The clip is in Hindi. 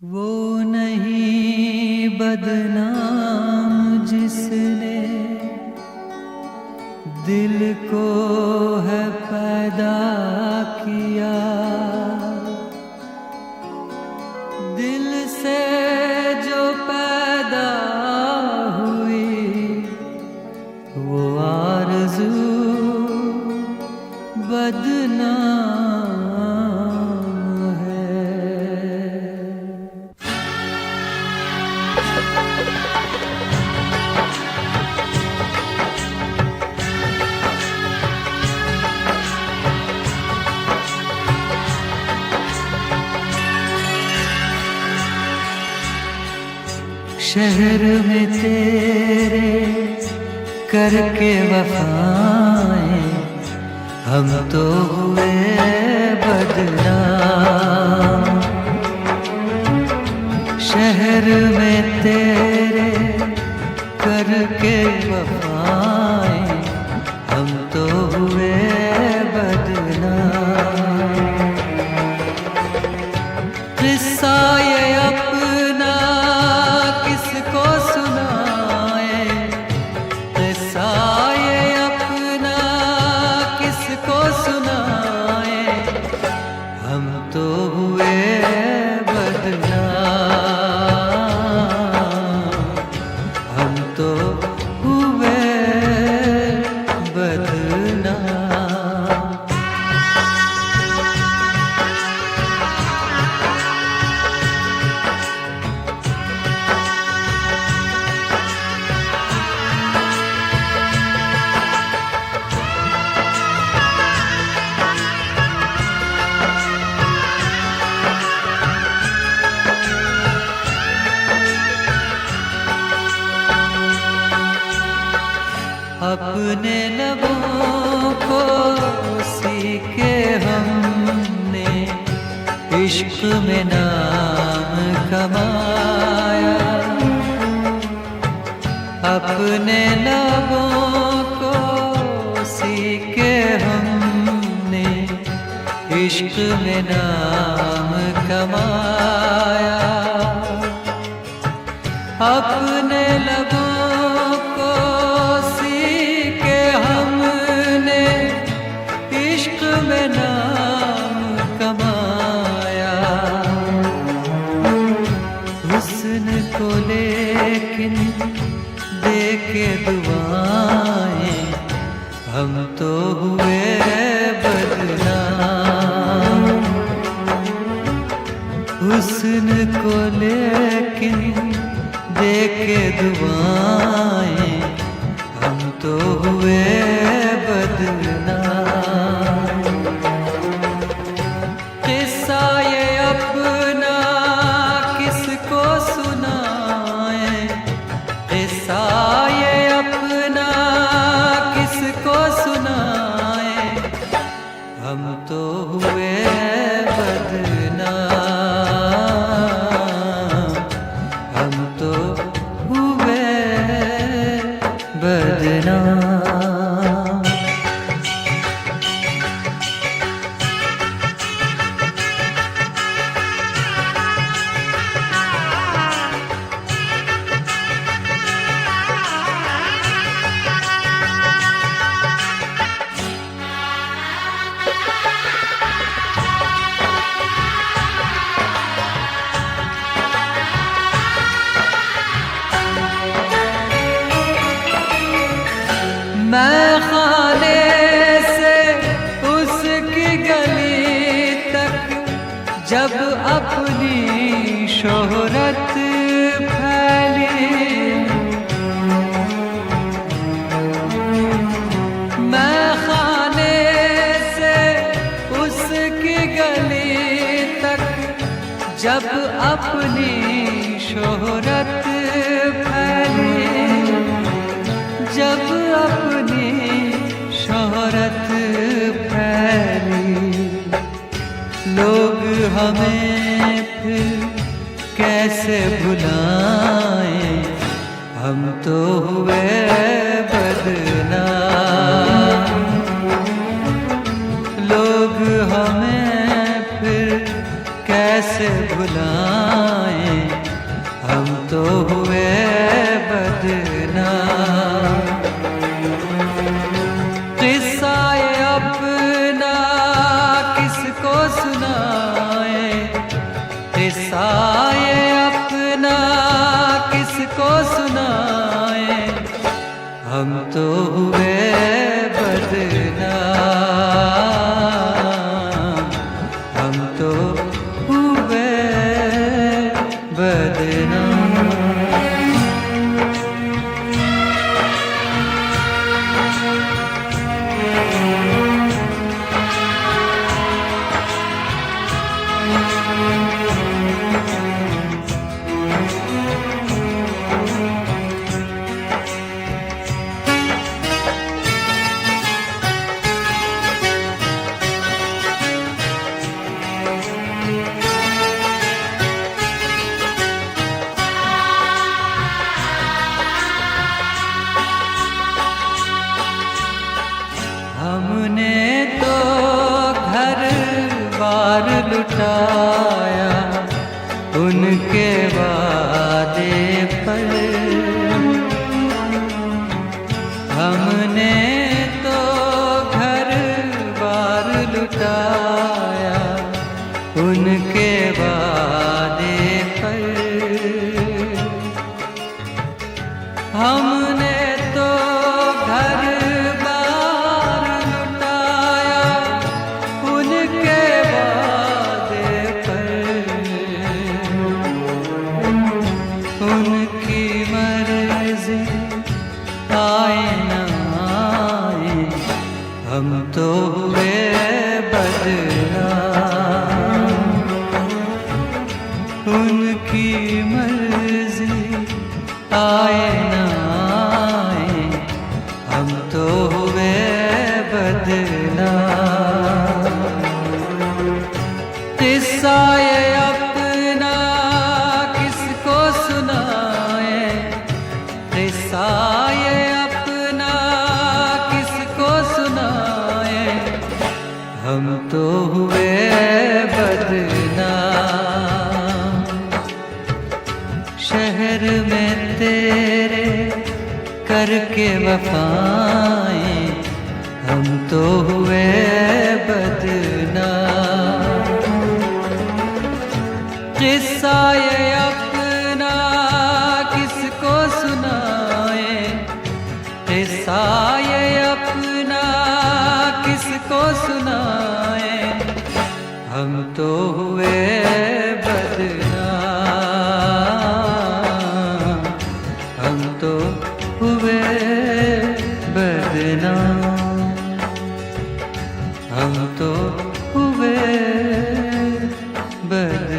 वो नहीं बदनाम जिसने दिल को है पैदा किया, दिल से जो पैदा हुई वो आरज़ू बदनाम शहर में तेरे करके वफाएं हम तो हुए बदनाम। शहर में तेरे करके वफाएं हम तो हुए बदनाम। किस्सा ये अपना किसको सुनाए, किस्सा ये अपना किसको सुनाए, हम तो हुए बदनाम, हम तो हुए बदनाम। अपने लबों को सीखे हमने इश्क में नाम कमाया। अपने लबों को सीखे हमने इश्क में नाम कमाया। अपने लबों में नाम कमाया। हुस्न को लेकिन देके दुआएं हम तो हुए बदनाम। हुस्न को लेकिन देके दुआएं हम तो हुए बदनाम। किस्सा ये अपना किसको सुनाए, किस्सा ये अपना किसको सुनाए, हम तो हुए बदनाम, हम तो हुए बदनाम। मैं खाने से उसकी गली तक जब अपनी शोहरत फैली, मैं खाने से उसकी गली तक जब अपनी शोहरत फैली, जब अपनी शोहरत फैली, लोग हमें फिर कैसे भुलाएं, हम तो हुए बदनाम। लोग हमें फिर कैसे भुलाएं, सुनाए, हम तो हुए बदनाम। किस्सा-ए अपना किसको सुनाए, किस्सा-ए अपना किसको सुनाए, हम तो हुए बदनाम, हम तो हुए बदनाम। हमने तो घर बार लुटाया उनके वादे पर, हमने तो घर बार लुटाया उनके वादे पर, हमने तो घर उनकी मर्जी आए न आए, हम तो हुए बदनाम। उनकी मर्जी आए न आए, हम तो हुए बदनाम। किस्सा-ए अपना किसको सुनाए, किस्सा-ए अपना किसको सुनाए, हम तो हुए बदनाम। शहर में तेरे करके वफाएं, हम तो हुए बदनाम। किस्सा-ए अपना किसको सुनाए, किस्सा-ए अपना किसको सुनाए, हम तो हुए बदनाम, हम तो हुए बदनाम, हम तो हुए बदनाम।